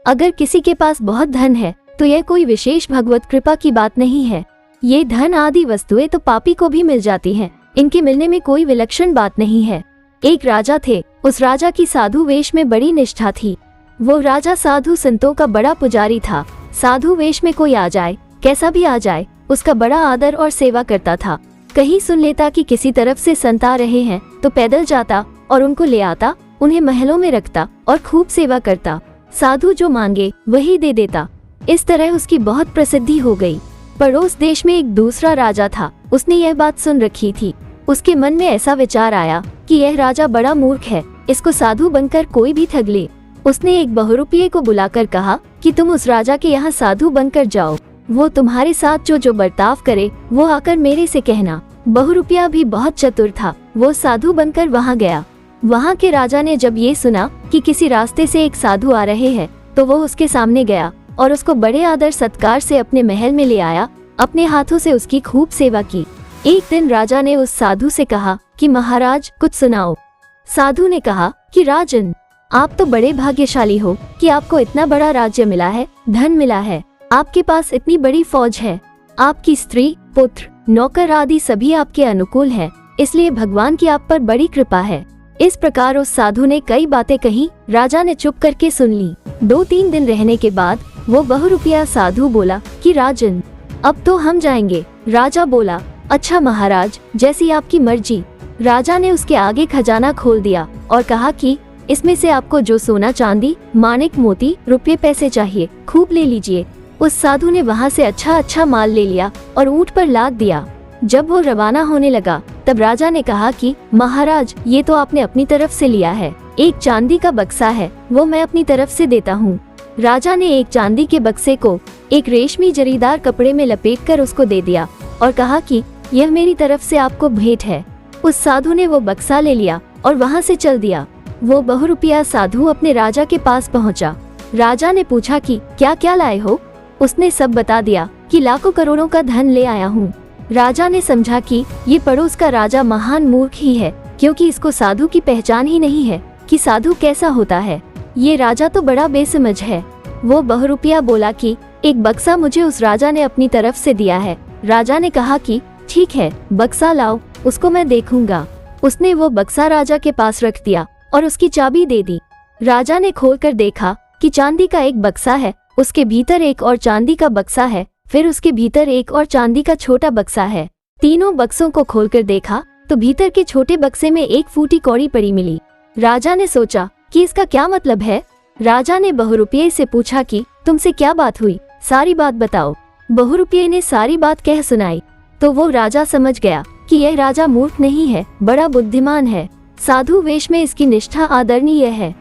अगर किसी के पास बहुत धन है तो यह कोई विशेष भगवत कृपा की बात नहीं है। ये धन आदि वस्तुएं तो पापी को भी मिल जाती हैं। इनके मिलने में कोई विलक्षण बात नहीं है। एक राजा थे, उस राजा की साधु वेश में बड़ी निष्ठा थी। वो राजा साधु संतों का बड़ा पुजारी था। साधु वेश में कोई आ जाए, कैसा भी आ जाए, उसका बड़ा आदर और सेवा करता था। कहीं सुन लेता कि किसी तरफ से संत आ रहे हैं तो पैदल जाता और उनको ले आता, उन्हें महलों में रखता और खूब सेवा करता। साधु जो मांगे वही दे देता। इस तरह उसकी बहुत प्रसिद्धि हो गई। पड़ोस देश में एक दूसरा राजा था। उसने यह बात सुन रखी थी। उसके मन में ऐसा विचार आया कि यह राजा बड़ा मूर्ख है, इसको साधु बनकर कोई भी ठग ले। उसने एक बहुरूपिये को बुलाकर कहा कि तुम उस राजा के यहाँ साधु बनकर जाओ। वो तुम्हारे साथ जो जो बर्ताव करे वो आकर मेरे से कहना। बहुरूपिया भी बहुत चतुर था। वो साधु बनकर वहाँ गया। वहाँ के राजा ने जब ये सुना कि किसी रास्ते से एक साधु आ रहे हैं तो वो उसके सामने गया और उसको बड़े आदर सत्कार से अपने महल में ले आया। अपने हाथों से उसकी खूब सेवा की। एक दिन राजा ने उस साधु से कहा कि महाराज कुछ सुनाओ। साधु ने कहा कि राजन, आप तो बड़े भाग्यशाली हो कि आपको इतना बड़ा राज्य मिला है, धन मिला है, आपके पास इतनी बड़ी फौज है, आपकी स्त्री, पुत्र, नौकर आदि सभी आपके अनुकूल हैं, इसलिए भगवान की आप पर बड़ी कृपा है। इस प्रकार उस साधु ने कई बातें कही। राजा ने चुप करके सुन ली। 2-3 दिन रहने के बाद वो बहुरूपिया साधु बोला कि राजन, अब तो हम जाएंगे। राजा बोला, अच्छा महाराज, जैसी आपकी मर्जी। राजा ने उसके आगे खजाना खोल दिया और कहा कि इसमें से आपको जो सोना चांदी, माणिक मोती, रुपये पैसे चाहिए खूब ले लीजिए। उस साधु ने वहाँ से अच्छा माल ले लिया और ऊंट पर लाद दिया। जब वो रवाना होने लगा तब राजा ने कहा कि महाराज, ये तो आपने अपनी तरफ से लिया है। एक चांदी का बक्सा है, वो मैं अपनी तरफ से देता हूँ। राजा ने एक चांदी के बक्से को एक रेशमी जरीदार कपड़े में लपेटकर उसको दे दिया और कहा कि यह मेरी तरफ से आपको भेंट है। उस साधु ने वो बक्सा ले लिया और वहाँ से चल दिया। वो बहुरूपिया साधु अपने राजा के पास पहुँचा। राजा ने पूछा कि क्या क्या लाए हो? उसने सब बता दिया कि लाखों करोड़ों का धन ले आया हूँ। राजा ने समझा कि ये पड़ोस का राजा महान मूर्ख ही है, क्योंकि इसको साधु की पहचान ही नहीं है कि साधु कैसा होता है। ये राजा तो बड़ा बेसमझ है। वो बहुरूपिया बोला कि एक बक्सा मुझे उस राजा ने अपनी तरफ से दिया है। राजा ने कहा कि ठीक है, बक्सा लाओ, उसको मैं देखूंगा। उसने वो बक्सा राजा के पास रख दिया और उसकी चाबी दे दी। राजा ने खोलकर देखा कि चांदी का एक बक्सा है, उसके भीतर एक और चांदी का बक्सा है, फिर उसके भीतर एक और चांदी का छोटा बक्सा है। तीनों बक्सों को खोलकर देखा तो भीतर के छोटे बक्से में एक फूटी कौड़ी पड़ी मिली। राजा ने सोचा कि इसका क्या मतलब है। राजा ने बहुरूपिये से पूछा कि तुमसे क्या बात हुई, सारी बात बताओ। बहुरूपिये ने सारी बात कह सुनाई तो वो राजा समझ गया कि यह राजा मूर्ख नहीं है, बड़ा बुद्धिमान है। साधु वेश में इसकी निष्ठा आदरणीय है।